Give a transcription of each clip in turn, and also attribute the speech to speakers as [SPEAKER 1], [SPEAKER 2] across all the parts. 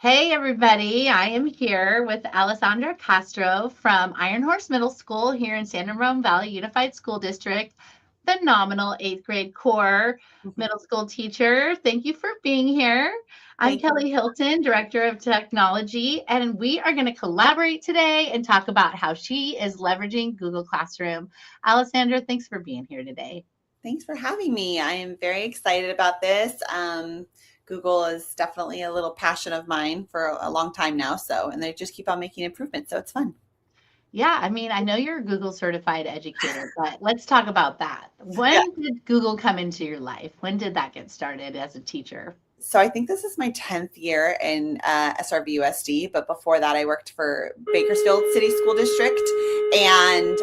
[SPEAKER 1] Hey everybody, I am here with Alessandra Castro from Iron Horse Middle School here in San Ramon Valley Unified School District, phenomenal 8th grade core
[SPEAKER 2] Mhm.
[SPEAKER 1] middle school teacher. Thank you for being here. I'm
[SPEAKER 2] Thank you.
[SPEAKER 1] Kelly Hilton, Director of Technology, and we are going to collaborate today and talk about how she is leveraging Google Classroom. Alessandra, thanks for being here today.
[SPEAKER 2] Thanks for having me. I am very excited about this. Google is definitely a little passion of mine for a long time now. And they just keep on making improvements. So it's fun.
[SPEAKER 1] Yeah, I mean, I know you're a Google certified educator, but let's talk about that.
[SPEAKER 2] Yeah.
[SPEAKER 1] When did Google come into your life? When did that get started as a teacher?
[SPEAKER 2] So I think this is my 10th year in SRVUSD, but before that I worked for Bakersfield City School District and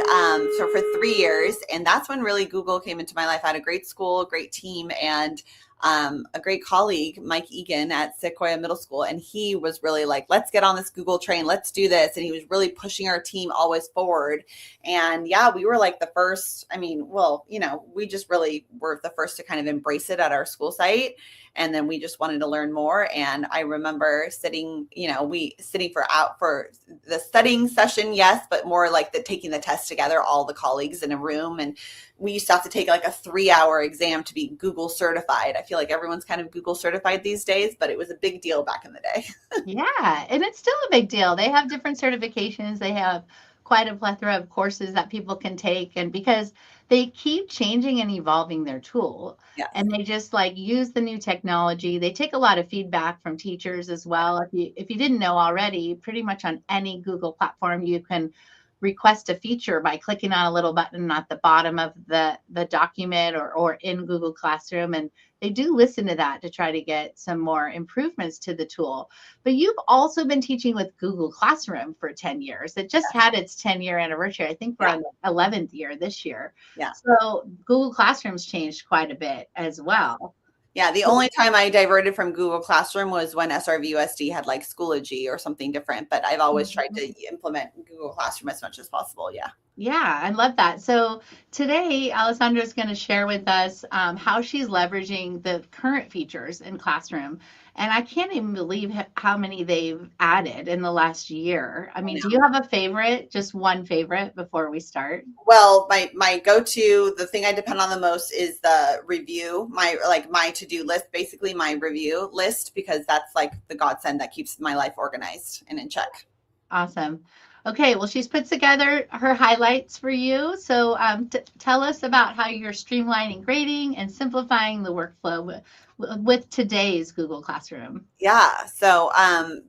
[SPEAKER 2] so for 3 years. And that's when really Google came into my life. I had a great school, great team, and a great colleague, Mike Egan at Sequoia Middle School. And he was really like, let's get on this Google train. Let's do this. And he was really pushing our team always forward. And yeah, we were like the first, we just really were the first to kind of embrace it at our school site. And then we just wanted to learn more. And I remember sitting, we sitting for the studying session, yes, but more like taking the test together, all the colleagues in a room. And we used to have to take like a 3-hour exam to be Google certified. I feel like everyone's kind of Google certified these days, but it was a big deal back in the day.
[SPEAKER 1] Yeah, and it's still a big deal. They have different certifications. They have quite a plethora of courses that people can take. And because they keep changing and evolving their tool,
[SPEAKER 2] Yeah.
[SPEAKER 1] and they just like use the new technology. They take a lot of feedback from teachers as well. If you didn't know already, pretty much on any Google platform, you can request a feature by clicking on a little button at the bottom of the document or in Google Classroom. And they do listen to that to try to get some more improvements to the tool. But you've also been teaching with Google Classroom for 10 years. It just had its 10-year anniversary. I think we're
[SPEAKER 2] Yeah.
[SPEAKER 1] on the 11th year this year.
[SPEAKER 2] Yeah.
[SPEAKER 1] So Google Classroom's changed quite a bit as well.
[SPEAKER 2] Yeah, the only time I diverted from Google Classroom was when SRVUSD had like Schoology or something different, but I've always tried to implement Google Classroom as much as possible. Yeah.
[SPEAKER 1] Yeah, I love that. So today, Alessandra is going to share with us how she's leveraging the current features in Classroom. And I can't even believe how many they've added in the last year. I
[SPEAKER 2] I
[SPEAKER 1] mean, do
[SPEAKER 2] know.
[SPEAKER 1] you have a favorite, just one favorite before we start?
[SPEAKER 2] Well, my go-to, the thing I depend on the most is the review, my to-do list, basically my review list, because that's like the godsend that keeps my life organized and in check.
[SPEAKER 1] Awesome. Okay, well, she's put together her highlights for you. So tell us about how you're streamlining grading and simplifying the workflow with today's Google Classroom.
[SPEAKER 2] Yeah. So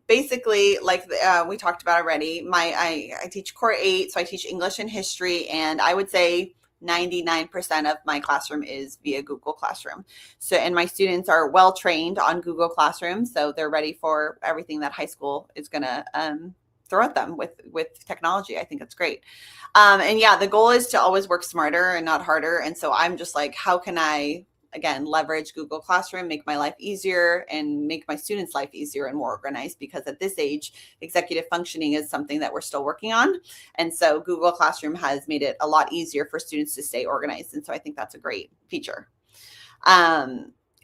[SPEAKER 2] basically, like we talked about already, I teach core 8, so I teach English and history, and I would say 99% of my classroom is via Google Classroom. So, and my students are well trained on Google Classroom, so they're ready for everything that high school is going to throw at them with technology. I think it's great. And yeah, the goal is to always work smarter and not harder. And so I'm just like, how can I again leverage Google Classroom, make my life easier and make my students' life easier and more organized, because at this age executive functioning is something that we're still working on. And so Google Classroom has made it a lot easier for students to stay organized, and so I think that's a great feature.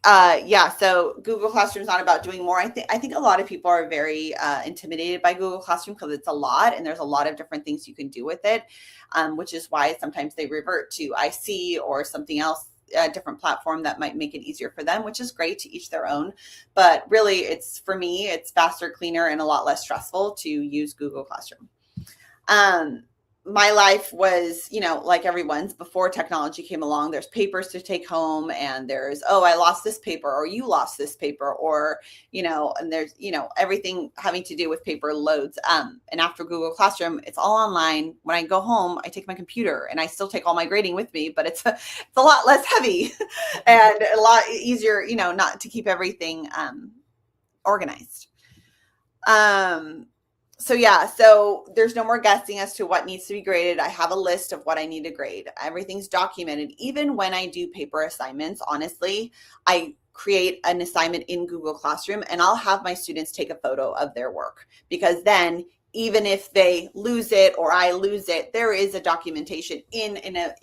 [SPEAKER 2] Yeah, so Google Classroom is not about doing more. I think a lot of people are very intimidated by Google Classroom because it's a lot and there's a lot of different things you can do with it, which is why sometimes they revert to IC or something else, a different platform that might make it easier for them, which is great, to each their own. But really, for me, it's faster, cleaner, and a lot less stressful to use Google Classroom. My life was, like everyone's before technology came along. There's papers to take home, and there's, oh, I lost this paper, or you lost this paper, or, and there's, everything having to do with paper loads. And after Google Classroom, it's all online. When I go home, I take my computer, and I still take all my grading with me, but it's a lot less heavy and a lot easier, not to keep everything organized. So there's no more guessing as to what needs to be graded. I have a list of what I need to grade. Everything's documented. Even when I do paper assignments, honestly, I create an assignment in Google Classroom and I'll have my students take a photo of their work, because then even if they lose it or I lose it, there is a documentation in an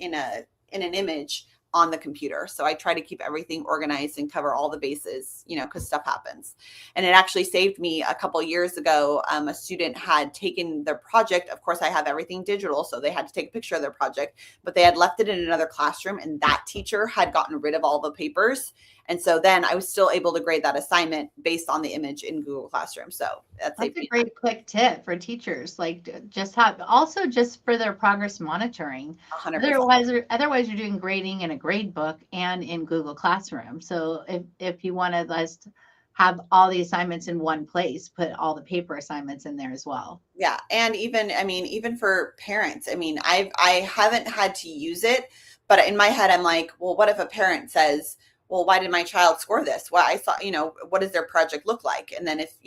[SPEAKER 2] image on the computer. So I try to keep everything organized and cover all the bases, because stuff happens. And it actually saved me a couple years ago. A student had taken their project. Of course, I have everything digital, so they had to take a picture of their project, but they had left it in another classroom, and that teacher had gotten rid of all the papers. And so then I was still able to grade that assignment based on the image in Google Classroom. So that's
[SPEAKER 1] a great quick tip for teachers, like just for their progress monitoring.
[SPEAKER 2] 100%.
[SPEAKER 1] Otherwise you're doing grading in a grade book and in Google Classroom. So if you want to just have all the assignments in one place, put all the paper assignments in there as well.
[SPEAKER 2] Yeah. And even for parents, I haven't had to use it, but in my head, I'm like, well, what if a parent says, well, why did my child score this? Well, I thought, what does their project look like? And then if,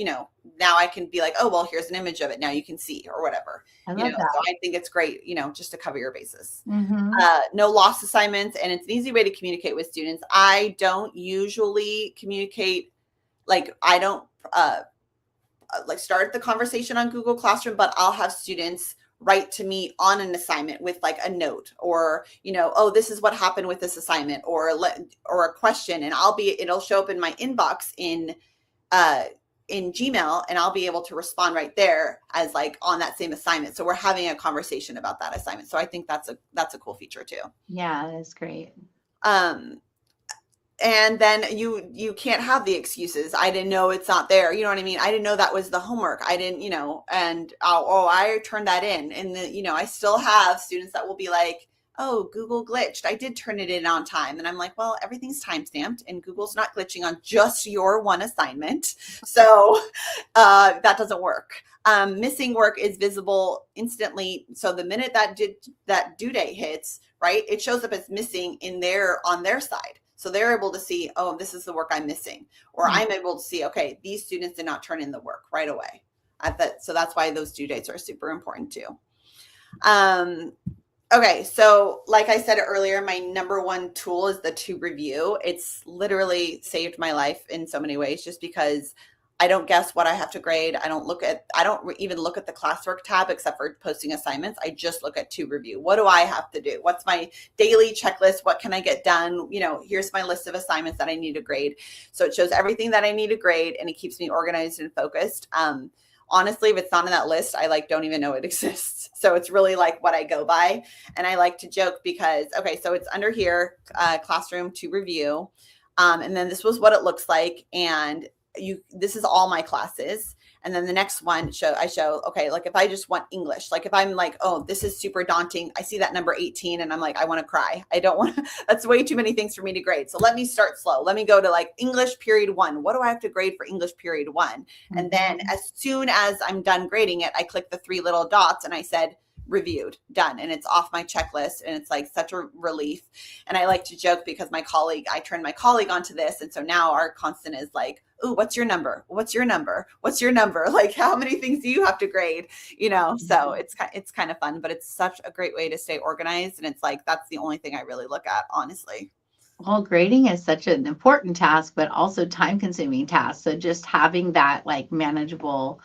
[SPEAKER 2] now I can be like, oh, well, here's an image of it. Now you can see, or whatever.
[SPEAKER 1] I love that.
[SPEAKER 2] So I think it's great, just to cover your bases.
[SPEAKER 1] Mm-hmm.
[SPEAKER 2] No lost assignments. And it's an easy way to communicate with students. I don't usually communicate, I don't start the conversation on Google Classroom, but I'll have students write to me on an assignment with a note, or, oh, this is what happened with this assignment, or a question. And it'll show up in my inbox in Gmail, and I'll be able to respond right there as on that same assignment. So we're having a conversation about that assignment. So I think that's a cool feature too.
[SPEAKER 1] Yeah, that's great.
[SPEAKER 2] And then you can't have the excuses. I didn't know it's not there. You know what I mean? I didn't know that was the homework. I didn't, and I turned that in. And I still have students that will be like, oh, Google glitched. I did turn it in on time. And I'm like, well, everything's time-stamped and Google's not glitching on just your one assignment. So that doesn't work. Missing work is visible instantly. So the minute that due date hits, right, it shows up as missing on their side. So they're able to see, oh, this is the work I'm missing. Or I'm able to see, okay, these students did not turn in the work right away. So that's why those due dates are super important too. Okay, so like I said earlier, my number one tool is the to review. It's literally saved my life in so many ways, just because I don't guess what I have to grade. I don't even look at the classwork tab except for posting assignments. I just look at to review. What do I have to do? What's my daily checklist? What can I get done? Here's my list of assignments that I need to grade. So it shows everything that I need to grade, and it keeps me organized and focused. Honestly, if it's not in that list, I don't even know it exists. So it's really what I go by. And I like to joke because, okay, so it's under here, classroom to review. And then this was what it looks like. And this is all my classes. And then the next one I show, okay, if I just want English, if I'm oh, this is super daunting. I see that number 18 and I'm I want to cry. I don't want to, that's way too many things for me to grade. So let me start slow. Let me go to English period 1. What do I have to grade for English period 1? Mm-hmm. And then as soon as I'm done grading it, I click the 3 little dots and I said, reviewed, done. And it's off my checklist. And it's such a relief. And I like to joke because I turned my colleague onto this. And so now our constant is ooh, what's your number? What's your number? What's your number? How many things do you have to grade? So it's kind of fun, but it's such a great way to stay organized. And it's that's the only thing I really look at, honestly.
[SPEAKER 1] Well, grading is such an important task, but also time consuming task. So just having that manageable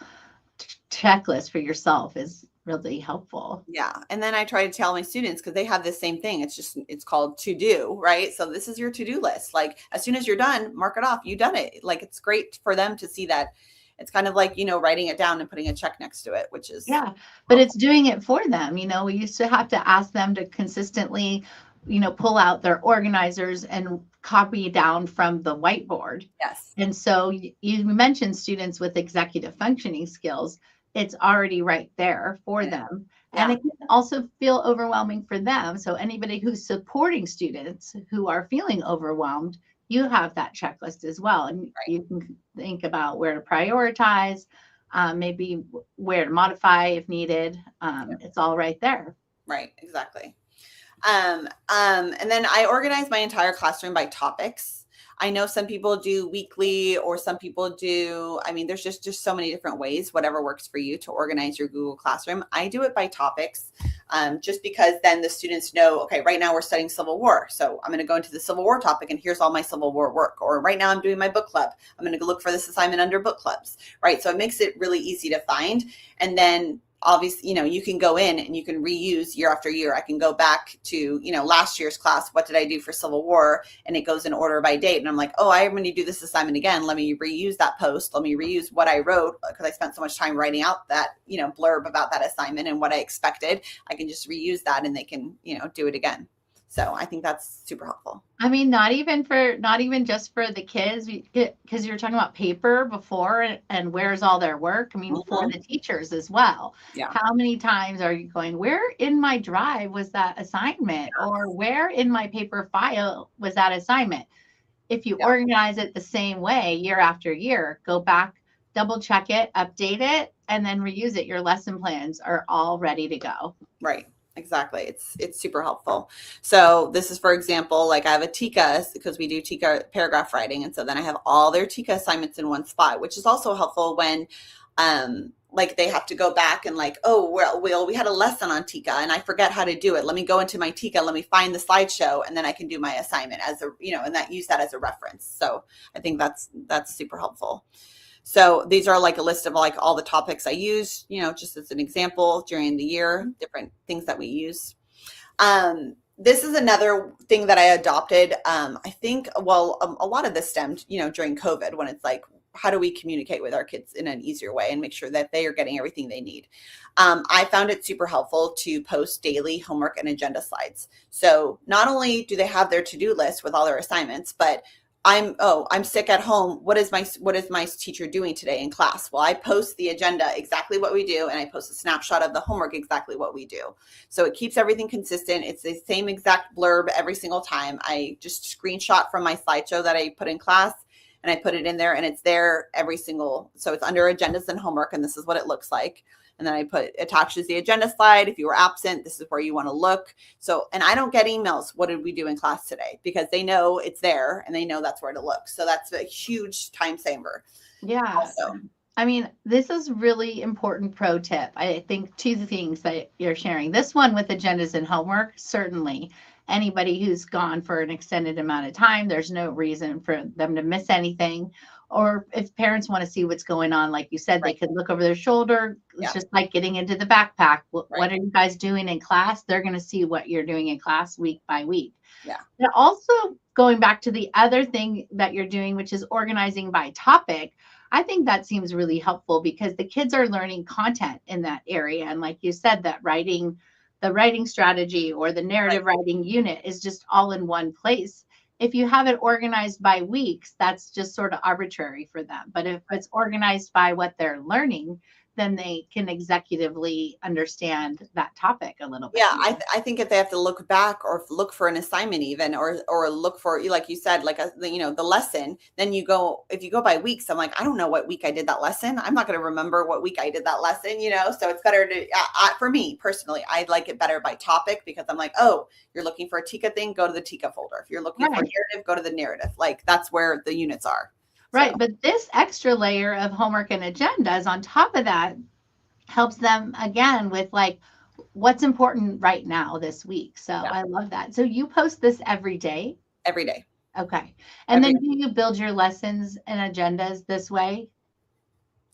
[SPEAKER 1] checklist for yourself is really helpful.
[SPEAKER 2] Yeah. And then I try to tell my students, because they have the same thing. It's called to do, right? So this is your to-do list. As soon as you're done, mark it off. You've done it. It's great for them to see that. It's kind of writing it down and putting a check next to it, which is.
[SPEAKER 1] Yeah, but it's doing it for them. We used to have to ask them to consistently, pull out their organizers and copy down from the whiteboard.
[SPEAKER 2] Yes.
[SPEAKER 1] And so you mentioned students with executive functioning skills. It's already right there for them. Yeah. And it can also feel overwhelming for them. So anybody who's supporting students who are feeling overwhelmed, you have that checklist as well. And you can think about where to prioritize, maybe where to modify if needed. It's all right there.
[SPEAKER 2] Right, exactly. And then I organize my entire classroom by topics. I know some people do weekly, or some people do, there's just so many different ways, whatever works for you to organize your Google Classroom. I do it by topics, just because then the students know, okay, right now we're studying Civil War. So I'm going to go into the Civil War topic and here's all my Civil War work. Or right now I'm doing my book club. I'm going to go look for this assignment under book clubs, right? So it makes it really easy to find. And then obviously, you can go in and you can reuse year after year. I can go back to, last year's class. What did I do for Civil War? And it goes in order by date. And I'm like, oh, I'm going to do this assignment again. Let me reuse that post. Let me reuse what I wrote, because I spent so much time writing out that, blurb about that assignment and what I expected. I can just reuse that and they can, do it again. So I think that's super helpful.
[SPEAKER 1] I mean, not even just for the kids, because you were talking about paper before and where's all their work. I mean, for the teachers as well.
[SPEAKER 2] Yeah.
[SPEAKER 1] How many times are you going, where in my drive was that assignment? Or where in my paper file was that assignment? If you organize it the same way year after year, go back, double check it, update it, and then reuse it. Your lesson plans are all ready to go.
[SPEAKER 2] Right. Exactly. It's super helpful. So this is, for example, like I have a TICA, because we do TICA paragraph writing. And so then I have all their TICA assignments in one spot, which is also helpful when, like they have to go back and like, oh, well, we had a lesson on TICA and I forget how to do it. Let me go into my TICA, let me find the slideshow, and then I can do my assignment as a, and use that as a reference. So I think that's super helpful. So these are like a list of like all the topics I use, just as an example during the year, different things that we use. This is another thing that I adopted. I think, a lot of this stemmed, during COVID, when it's like, how do we communicate with our kids in an easier way and make sure that they are getting everything they need? I found it super helpful to post daily homework and agenda slides. So not only do they have their to-do list with all their assignments, but I'm sick at home. What is my teacher doing today in class? Well, I post the agenda, exactly what we do, and I post a snapshot of the homework, exactly what we do. So it keeps everything consistent. It's the same exact blurb every single time. I just screenshot from my slideshow that I put in class and I put it in there, and it's there so it's under agendas and homework, and this is what it looks like. And then I attaches the agenda slide. If you were absent, this is where you want to look. So, and I don't get emails, what did we do in class today? Because they know it's there and they know that's where to look. So that's a huge time saver.
[SPEAKER 1] Yeah. Also, I mean, this is really important pro tip. I think two things that you're sharing. This one with agendas and homework, certainly anybody who's gone for an extended amount of time, there's no reason for them to miss anything. Or if parents want to see what's going on, like you said, they could look over their shoulder. It's just like getting into the backpack. What are you guys doing in class? They're going to see what you're doing in class week by week. Yeah. And also going back to the other thing that you're doing, which is organizing by topic, I think that seems really helpful because the kids are learning content in that area. And like you said, that the writing strategy or the narrative writing unit is just all in one place. If you have it organized by weeks, that's just sort of arbitrary for them. But if it's organized by what they're learning, then they can executively understand that topic a little bit.
[SPEAKER 2] Yeah, I think if they have to look back or look for an assignment even, or look for, like you said, like the lesson, then if you go by weeks, I'm like, I don't know what week I did that lesson. I'm not going to remember what week I did that lesson, so it's better to, for me personally, I like it better by topic, because I'm like, oh, you're looking for a TICA thing, go to the TICA folder. If you're looking for narrative, go to the narrative. Like that's where the units are.
[SPEAKER 1] Right. But this extra layer of homework and agendas on top of that helps them again with like what's important right now this week. So I love that. So you post this every day?
[SPEAKER 2] Every day.
[SPEAKER 1] Okay. And then do you build your lessons and agendas this way?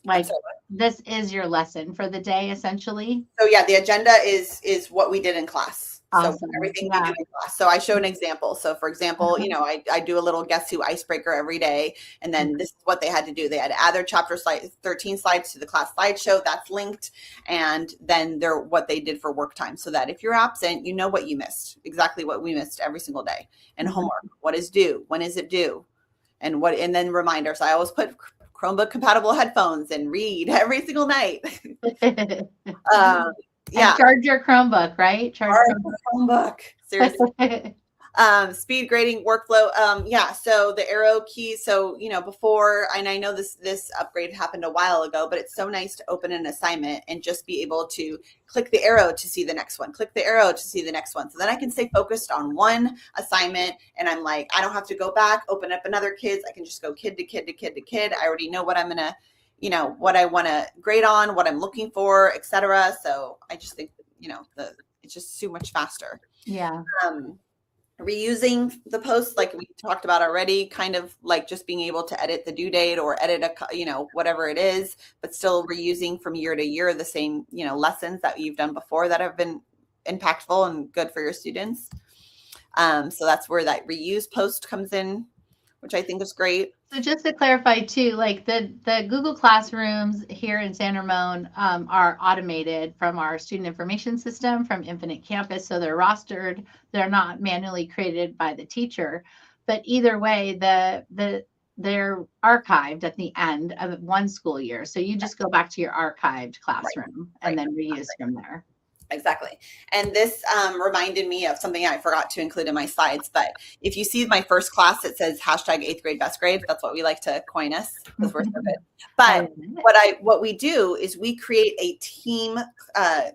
[SPEAKER 1] Like this is your lesson for the day essentially?
[SPEAKER 2] So yeah, the agenda is what we did in class. Awesome. So everything we do in class. So I show an example. So for example, I do a little guess who icebreaker every day. And then this is what they had to do. They had to add their chapter 13 slides to the class slideshow. That's linked. And then what they did for work time. So that if you're absent, you know what you missed, exactly what we missed every single day. And homework, what is due? When is it due? And then reminders. I always put Chromebook compatible headphones and read every single night.
[SPEAKER 1] Yeah. And charge your Chromebook, right?
[SPEAKER 2] Charge your Chromebook. Seriously. Speed grading workflow. So the arrow keys. So, before, and I know this upgrade happened a while ago, but it's so nice to open an assignment and just be able to click the arrow to see the next one, click the arrow to see the next one. So then I can stay focused on one assignment. And I'm like, I don't have to go back, open up another kid's. I can just go kid to kid to kid to kid. I already know what I'm going to, what I want to grade on, what I'm looking for, etc. So I just think, it's just so much faster.
[SPEAKER 1] Yeah.
[SPEAKER 2] reusing the posts, like we talked about already, kind of like just being able to edit the due date or edit whatever it is, but still reusing from year to year the same, lessons that you've done before that have been impactful and good for your students. So that's where that reuse post comes in, which I think is great.
[SPEAKER 1] So just to clarify too, like the Google Classrooms here in San Ramon are automated from our student information system from Infinite Campus. So they're rostered. They're not manually created by the teacher. But either way, they're archived at the end of one school year. So you just go back to your archived classroom and then reuse from there.
[SPEAKER 2] Exactly. And this reminded me of something I forgot to include in my slides. But if you see my first class, it says hashtag 8th grade best grade. That's what we like to coin us because we're so good. But what we do is we create a team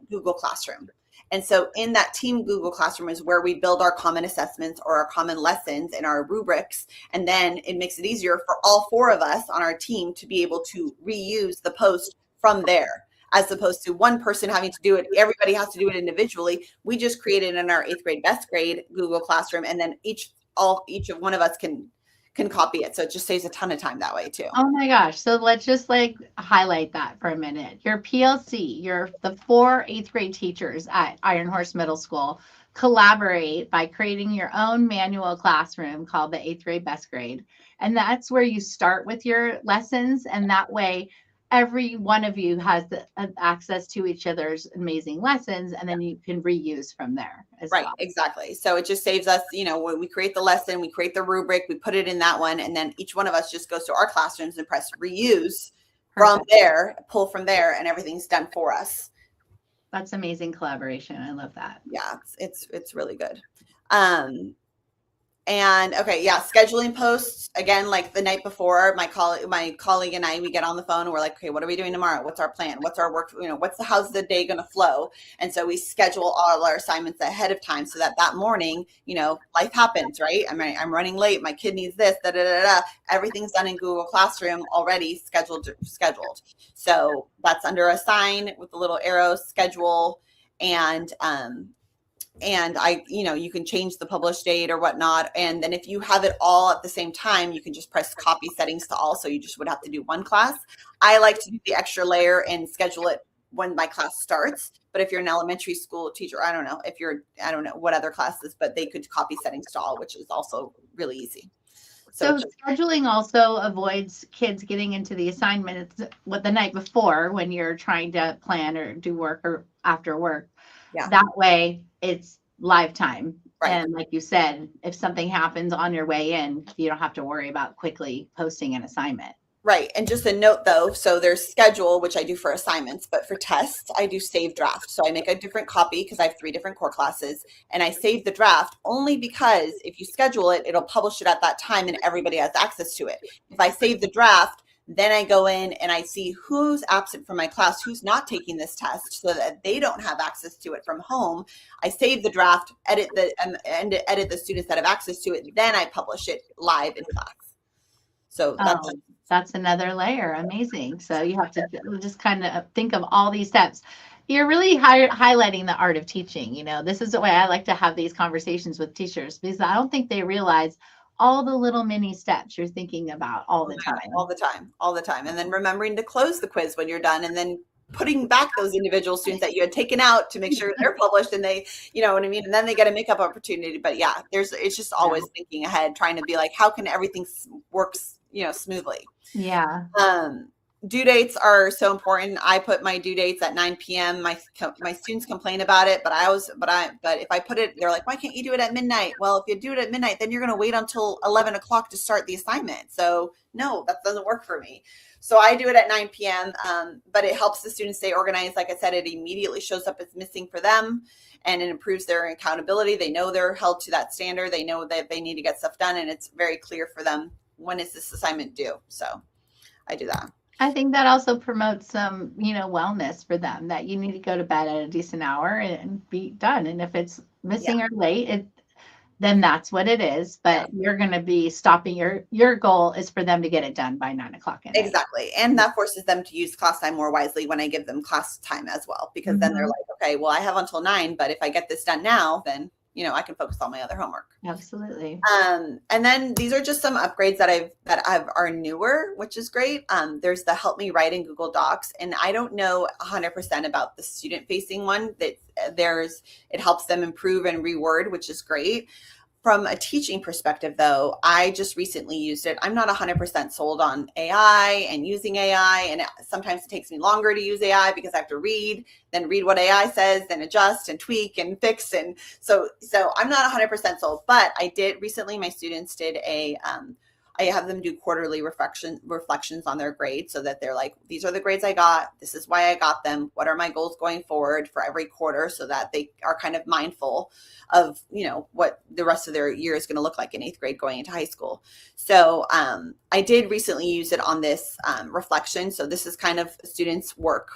[SPEAKER 2] Google Classroom. And so in that team Google Classroom is where we build our common assessments or our common lessons and our rubrics. And then it makes it easier for all 4 of us on our team to be able to reuse the post from there, as opposed to one person having to do it. Everybody has to do it individually. We just created in our 8th grade best grade Google Classroom, and then each of one of us can copy it. So it just saves a ton of time that way too.
[SPEAKER 1] Oh my gosh. So let's just highlight that for a minute. Your PLC, the 4 8th grade teachers at Iron Horse Middle School collaborate by creating your own manual classroom called the 8th grade best grade. And that's where you start with your lessons. And that way, every one of you has access to each other's amazing lessons, and then you can reuse from there as well.
[SPEAKER 2] Right, exactly. So it just saves us, when we create the lesson, we create the rubric, we put it in that one, and then each one of us just goes to our classrooms and press reuse from there, pull from there, and everything's done for us.
[SPEAKER 1] That's amazing collaboration. I love that.
[SPEAKER 2] Yeah, it's really good. And okay, yeah, scheduling posts again, like the night before, my colleague and I, we get on the phone and we're like, okay, what are we doing tomorrow? What's our plan? What's our work? How's the day going to flow? And so we schedule all our assignments ahead of time so that morning, life happens, right? I mean, I'm running late. My kid needs this, everything's done in Google Classroom already scheduled. So that's under assign with the little arrow, schedule, and you can change the publish date or whatnot. And then if you have it all at the same time, you can just press copy settings to all. So you just would have to do one class. I like to do the extra layer and schedule it when my class starts. But if you're an elementary school teacher, I don't know what other classes, but they could copy settings to all, which is also really easy.
[SPEAKER 1] So scheduling also avoids kids getting into the assignments the night before when you're trying to plan or do work or after work.
[SPEAKER 2] Yeah.
[SPEAKER 1] That way it's live time.
[SPEAKER 2] Right.
[SPEAKER 1] And like you said, if something happens on your way in, you don't have to worry about quickly posting an assignment.
[SPEAKER 2] Right. And just a note though, so there's schedule, which I do for assignments, but for tests, I do save draft. So I make a different copy because I have 3 different core classes, and I save the draft only because if you schedule it, it'll publish it at that time and everybody has access to it. If I save the draft, then I go in and I see who's absent from my class, who's not taking this test so that they don't have access to it from home. I save the draft, edit the students that have access to it. Then I publish it live in class. So
[SPEAKER 1] that's another layer. Amazing. So you have to just kind of think of all these steps. You're really highlighting the art of teaching. This is the way I like to have these conversations with teachers, because I don't think they realize all the little mini steps you're thinking about all the time. And then remembering to close the quiz when you're done, and then putting back those individual students that you had taken out to make sure they're published and they, what I mean? And then they get a makeup opportunity. But yeah, it's just always thinking ahead, trying to be like, how can everything work, smoothly? Yeah.
[SPEAKER 2] Due dates are so important. I put my due dates at 9 p.m. My students complain about it, but if I put it, they're like, why can't you do it at midnight? Well, if you do it at midnight, then you're going to wait until 11 o'clock to start the assignment. So no, that doesn't work for me. So I do it at 9 p.m. But it helps the students stay organized. Like I said, it immediately shows up as missing for them, and it improves their accountability. They know they're held to that standard. They know that they need to get stuff done, and it's very clear for them when is this assignment due. So I do that.
[SPEAKER 1] I think that also promotes some, wellness for them, that you need to go to bed at a decent hour and be done. And if it's missing or late, then that's what it is. But you're going to be stopping. Your goal is for them to get it done by 9 o'clock at night.
[SPEAKER 2] Exactly. And that forces them to use class time more wisely when I give them class time as well, because then they're like, okay, well, I have until 9, but if I get this done now, then I can focus on my other homework.
[SPEAKER 1] Absolutely.
[SPEAKER 2] And then these are just some upgrades that are newer, which is great. There's the Help Me Write in Google Docs, and I don't know 100% about the student facing one. That it helps them improve and reword, which is great. From a teaching perspective, though, I just recently used it. I'm not 100% sold on AI and using AI, and sometimes it takes me longer to use AI because I have to read what AI says, then adjust and tweak and fix. And so I'm not 100% sold, but I did recently, my students did I have them do quarterly reflections on their grades so that they're like, these are the grades I got. This is why I got them. What are my goals going forward for every quarter, so that they are kind of mindful of, what the rest of their year is going to look like in 8th grade going into high school. So I did recently use it on this reflection. So this is kind of students' work,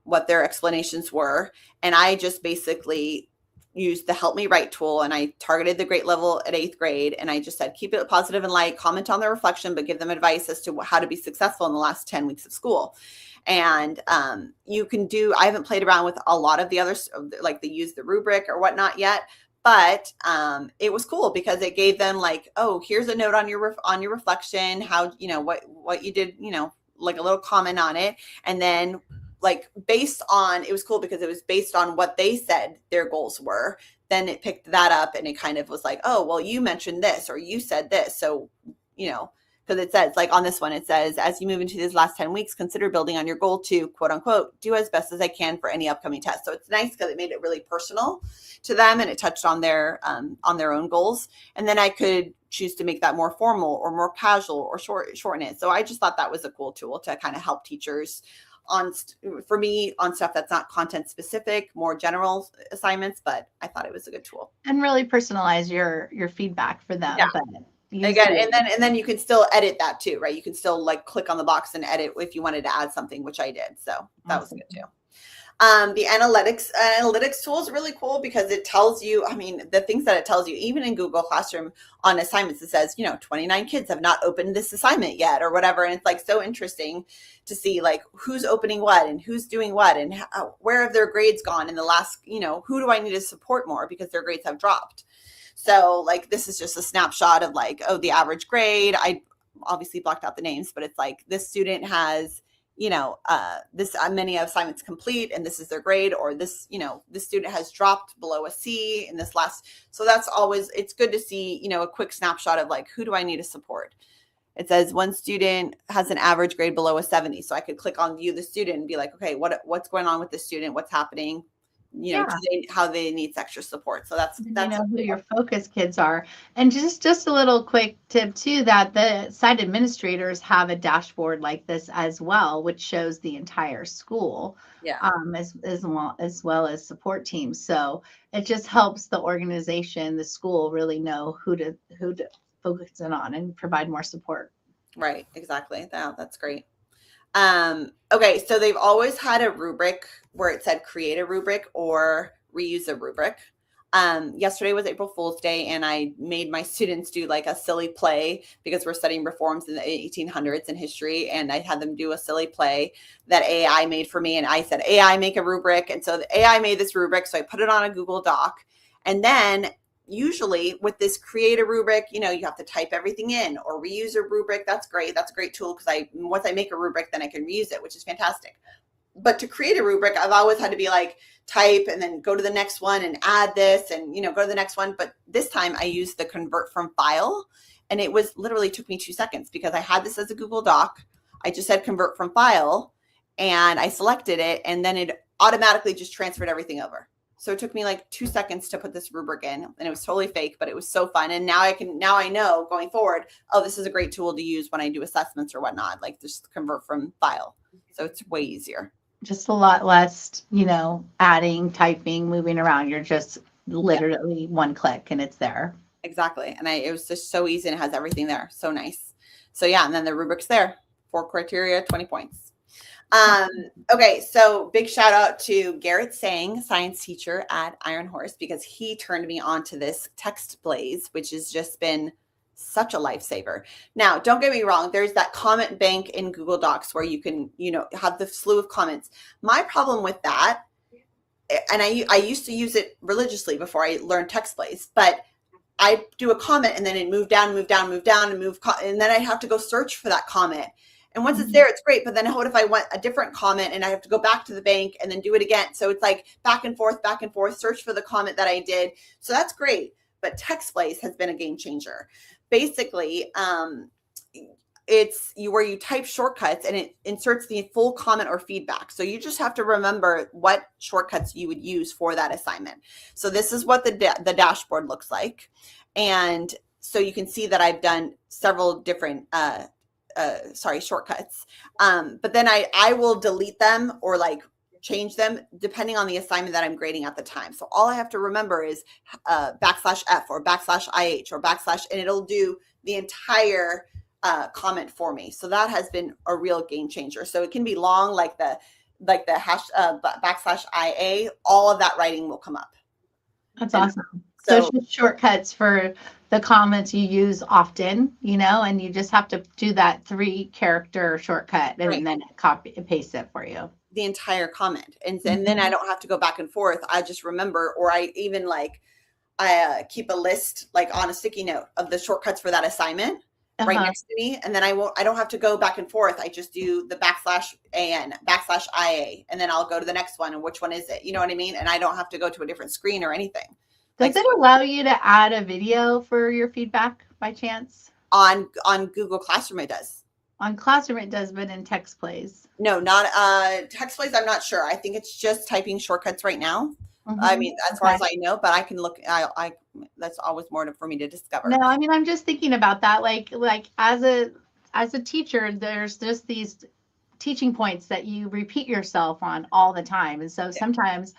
[SPEAKER 2] what their explanations were. And I just basically used the Help Me Write tool, and I targeted the grade level at 8th grade. And I just said, keep it positive and light, comment on their reflection, but give them advice as to how to be successful in the last 10 weeks of school. And I haven't played around with a lot of the others, like they use the rubric or whatnot yet, but it was cool because it gave them like, oh, here's a note on your reflection, how, what you did, like a little comment on it. And then it was cool because it was based on what they said their goals were. Then it picked that up and it kind of was like, oh, well, you mentioned this or you said this. So, because it says, like on this one, it says, as you move into these last 10 weeks, consider building on your goal to, quote unquote, do as best as I can for any upcoming test. So it's nice because it made it really personal to them and it touched on their own goals. And then I could choose to make that more formal or more casual or shorten it. So I just thought that was a cool tool to kind of help teachers on stuff that's not content specific, more general assignments, but I thought it was a good tool.
[SPEAKER 1] And really personalize your feedback for them.
[SPEAKER 2] Yeah.
[SPEAKER 1] But
[SPEAKER 2] again, and then you can still edit that too, right? You can still like click on the box and edit if you wanted to add something, which I did. So that was good too. The analytics tool is really cool because it tells you, the things that it tells you, even in Google Classroom on assignments, it says, 29 kids have not opened this assignment yet or whatever. And it's like so interesting to see like who's opening what and who's doing what and where have their grades gone in the last, who do I need to support more because their grades have dropped. So like, this is just a snapshot of like, oh, the average grade. I obviously blocked out the names, but it's like this student has, this many assignments complete and this is their grade, or this, this student has dropped below a C in this last. So that's always, it's good to see, a quick snapshot of like, who do I need to support? It says one student has an average grade below a 70. So I could click on view the student and be like, okay, what's going on with the student? What's happening? How they need extra support. So that's
[SPEAKER 1] who your focus kids are. And just a little quick tip too, that the site administrators have a dashboard like this as well, which shows the entire school, as well as support teams. So it just helps the organization, the school, really know who to focus in on and provide more support.
[SPEAKER 2] Right, exactly. That's great. Okay, so they've always had a rubric where it said create a rubric or reuse a rubric. Yesterday was April Fool's Day, and I made my students do like a silly play because we're studying reforms in the 1800s in history, and I had them do a silly play that AI made for me, and I said, AI, make a rubric. And so the AI made this rubric, so I put it on a Google Doc, and then usually with this create a rubric, you have to type everything in, or reuse a rubric. That's great. That's a great tool because once I make a rubric, then I can reuse it, which is fantastic. But to create a rubric, I've always had to be like type and then go to the next one and add this and, go to the next one. But this time I used the convert from file, and it was literally took me 2 seconds because I had this as a Google Doc. I just said convert from file and I selected it, and then it automatically just transferred everything over. So it took me like 2 seconds to put this rubric in, and it was totally fake, but it was so fun. And now I know going forward, oh, this is a great tool to use when I do assessments or whatnot, like just convert from file. So it's way easier.
[SPEAKER 1] Just a lot less, adding, typing, moving around. You're just literally one click and it's there.
[SPEAKER 2] Exactly. And it was just so easy and it has everything there. So nice. So yeah. And then the rubric's there. 4 criteria, 20 points. Okay, so big shout out to Garrett Sang, science teacher at Iron Horse, because he turned me on to this text blaze, which has just been such a lifesaver. Now, don't get me wrong, there's that comment bank in Google Docs where you can, have the slew of comments. My problem with that and I used to use it religiously before I learned text plays, but I do a comment and then it moved down, and then I have to go search for that comment. And once it's there, it's great. But then what if I want a different comment and I have to go back to the bank and then do it again? So it's like back and forth, search for the comment that I did. So that's great. But text plays has been a game changer. Basically, it's where you type shortcuts and it inserts the full comment or feedback. So you just have to remember what shortcuts you would use for that assignment. So this is what the dashboard looks like. And so you can see that I've done several different shortcuts. But then I will delete them or like change them depending on the assignment that I'm grading at the time. So all I have to remember is \F or \IH or and it'll do the entire comment for me. So that has been a real game changer. So it can be long, like the hash \IA, all of that writing will come up.
[SPEAKER 1] That's awesome. So it's just shortcuts for the comments you use often, and you just have to do that 3-character shortcut and then copy and paste it for you.
[SPEAKER 2] The entire comment. And then I don't have to go back and forth. I just remember, or I even I keep a list like on a sticky note of the shortcuts for that assignment right next to me. And then I don't have to go back and forth. I just do the \AN, \IA, and then I'll go to the next one. And which one is it? You know what I mean? And I don't have to go to a different screen or anything.
[SPEAKER 1] Does it allow you to add a video for your feedback by chance?
[SPEAKER 2] On Google Classroom, it does.
[SPEAKER 1] On Classroom, it does, but in text plays.
[SPEAKER 2] No, not text plays. I'm not sure. I think it's just typing shortcuts right now. I mean, as far as I know, but I can look. I that's always more for me to discover.
[SPEAKER 1] No, I mean, I'm just thinking about that. Like as a teacher, there's just these teaching points that you repeat yourself on all the time, and so sometimes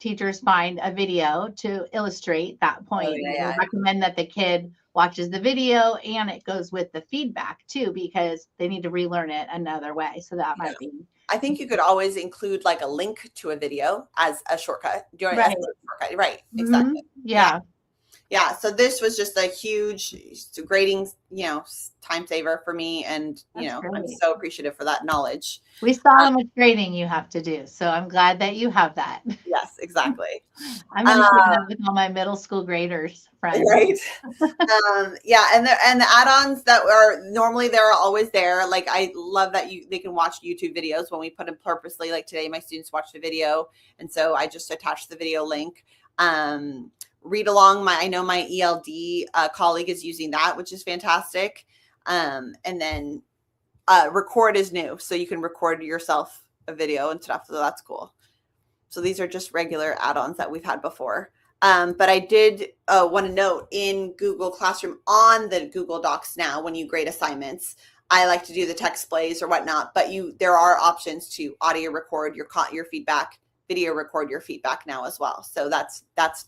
[SPEAKER 1] teachers find a video to illustrate that point. I recommend that the kid watches the video and it goes with the feedback too, because they need to relearn it another way. So that might be.
[SPEAKER 2] I think you could always include like a link to a video as a shortcut. Right. Exactly.
[SPEAKER 1] Yeah.
[SPEAKER 2] Yeah. So this was just a huge grading, time saver for me. And, I'm so appreciative for that knowledge.
[SPEAKER 1] We saw how much grading you have to do. So I'm glad that you have that.
[SPEAKER 2] Yes, exactly.
[SPEAKER 1] I'm going to do that with all my middle school graders friends.
[SPEAKER 2] Right. And the add-ons that are normally they're always there. Like I love that they can watch YouTube videos when we put them purposely. Like today, my students watched the video. And so I just attached the video link. Read along. I know my ELD colleague is using that, which is fantastic. And then record is new. So you can record yourself a video and stuff. So that's cool. So these are just regular add-ons that we've had before. But I did want to note in Google Classroom on the Google Docs now, when you grade assignments, I like to do the text plays or whatnot, but there are options to audio record your feedback, video record your feedback now as well. So that's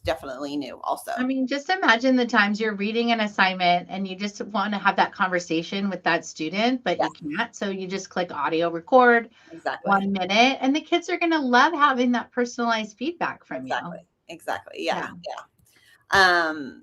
[SPEAKER 2] definitely new also.
[SPEAKER 1] I mean, just imagine the times you're reading an assignment and you just want to have that conversation with that student, but you can't. So you just click audio record 1 minute, and the kids are going to love having that personalized feedback from you.
[SPEAKER 2] Exactly. Yeah.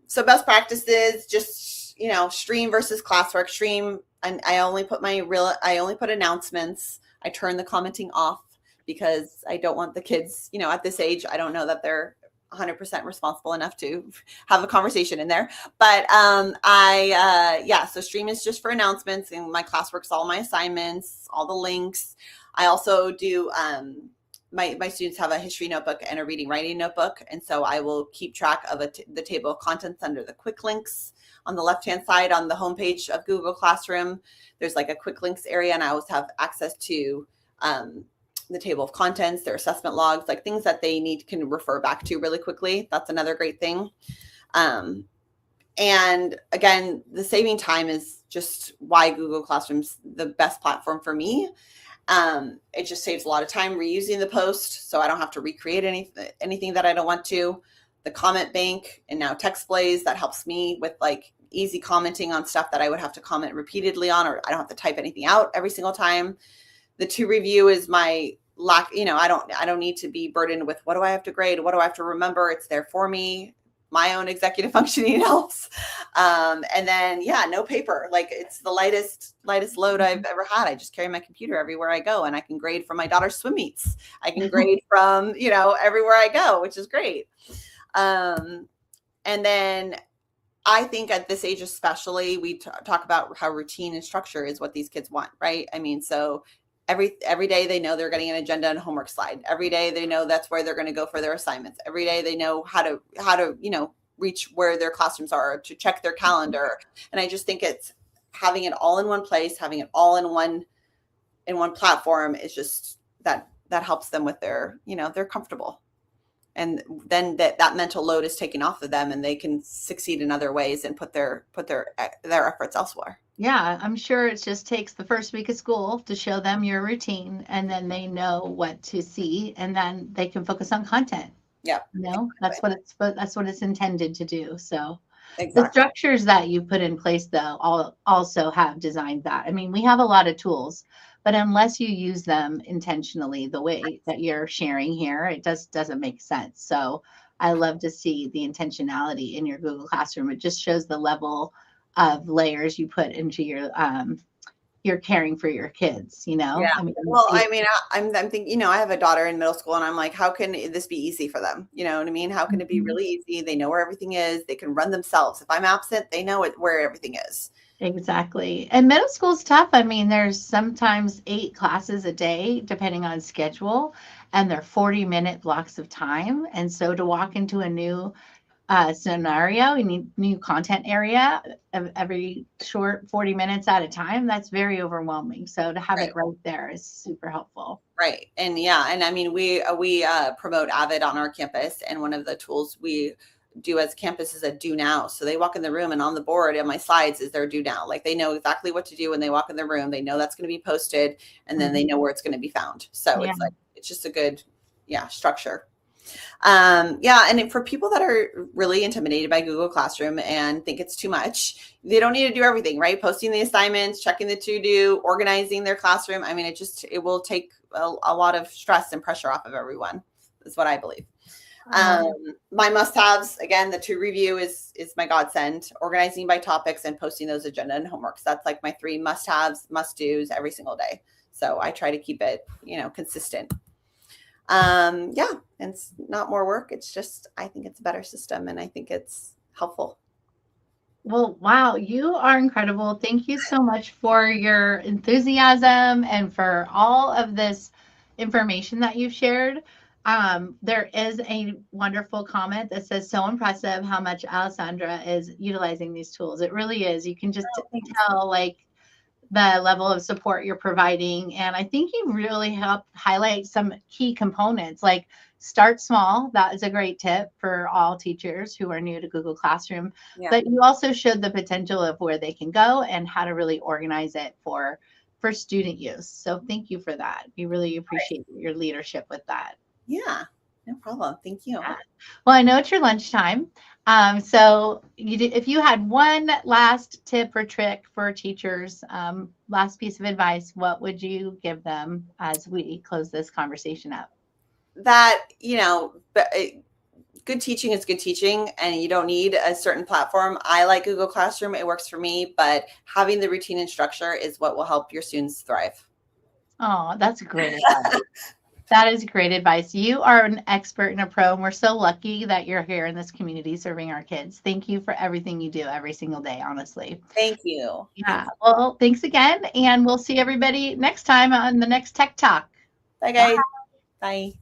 [SPEAKER 2] So best practices, just, stream versus classwork. Stream, and I only put announcements. I turn the commenting off, because I don't want the kids, at this age, I don't know that they're 100% responsible enough to have a conversation in there. But so stream is just for announcements, and my classwork's all my assignments, all the links. I also do, my students have a history notebook and a reading writing notebook. And so I will keep track of the table of contents under the quick links on the left-hand side on the homepage of Google Classroom. There's like a quick links area, and I always have access to, the table of contents, their assessment logs, like things that they can refer back to really quickly. That's another great thing. And again, the saving time is just why Google Classroom's the best platform for me. It just saves a lot of time reusing the post, so I don't have to recreate anything that I don't want to. The comment bank and now text plays, that helps me with like easy commenting on stuff that I would have to comment repeatedly on, or I don't have to type anything out every single time. The to review is my lack, I don't need to be burdened with what do I have to grade? What do I have to remember? It's there for me. my own executive functioning helps. And then, yeah, no paper. Like it's the lightest load I've ever had. I just carry my computer everywhere I go, and I can grade from my daughter's swim meets. I can grade from, everywhere I go, which is great. And then I think at this age, especially, we talk about how routine and structure is what these kids want, right? I mean, so every day they know they're getting an agenda and homework slide. Every day they know that's where they're going to go for their assignments. Every day they know how to reach where their classrooms are, to check their calendar. And I just think it's having it all in one place, having it all in one platform is just that helps them with their, they're comfortable. And then that mental load is taken off of them, and they can succeed in other ways and put their efforts elsewhere.
[SPEAKER 1] Yeah, I'm sure it just takes the first week of school to show them your routine, and then they know what to see, and then they can focus on content.
[SPEAKER 2] Yeah.
[SPEAKER 1] That's what it's intended to do. So
[SPEAKER 2] exactly.
[SPEAKER 1] The structures that you put in place, though, also have designed that. I mean, we have a lot of tools, but unless you use them intentionally the way that you're sharing here, it doesn't make sense. So I love to see the intentionality in your Google Classroom. It just shows the level of layers you put into your caring for your kids,
[SPEAKER 2] Yeah. I'm thinking, I have a daughter in middle school, and I'm like, how can this be easy for them? You know what I mean? How can it be really easy? They know where everything is. They can run themselves. If I'm absent, they know where everything is.
[SPEAKER 1] Exactly. And middle school's tough. I mean, there's sometimes 8 classes a day, depending on schedule, and they're 40-minute blocks of time. And so to walk into a new scenario, you need new content area of every short 40 minutes at a time. That's very overwhelming. So to have it right there is super helpful.
[SPEAKER 2] Right. And yeah, and I mean, we promote Avid on our campus, and one of the tools we do as campus is a do now. So they walk in the room, and on the board and my slides is their do now. Like they know exactly what to do when they walk in the room. They know that's going to be posted, and then they know where it's going to be found. So it's just a good, structure. And for people that are really intimidated by Google Classroom and think it's too much, they don't need to do everything, right? Posting the assignments, checking the to-do, organizing their classroom. I mean, it will take a lot of stress and pressure off of everyone, is what I believe. My must-haves, again, the to review is my godsend. Organizing by topics and posting those agenda and homeworks. That's like my 3 must-haves, must-dos every single day. So I try to keep it, consistent. And it's not more work. It's just, I think it's a better system, and I think it's helpful.
[SPEAKER 1] Well, wow, you are incredible. Thank you so much for your enthusiasm and for all of this information that you've shared. There is a wonderful comment that says, so impressive how much Alessandra is utilizing these tools. It really is. You can just tell the level of support you're providing. And I think you really helped highlight some key components, like start small. That is a great tip for all teachers who are new to Google Classroom. Yeah. But you also showed the potential of where they can go and how to really organize it for student use. So thank you for that. We really appreciate your leadership with that.
[SPEAKER 2] Yeah, no problem. Thank you.
[SPEAKER 1] Yeah. Well, I know it's your lunchtime. So if you had one last tip or trick for teachers, last piece of advice, what would you give them as we close this conversation up?
[SPEAKER 2] That, good teaching is good teaching, and you don't need a certain platform. I like Google Classroom. It works for me, but having the routine and structure is what will help your students thrive.
[SPEAKER 1] Oh, that's great advice. That is great advice. You are an expert and a pro, and we're so lucky that you're here in this community serving our kids. Thank you for everything you do every single day, honestly.
[SPEAKER 2] Thank you.
[SPEAKER 1] Yeah. Well, thanks again, and we'll see everybody next time on the next Tech Talk.
[SPEAKER 2] Bye, guys. Bye.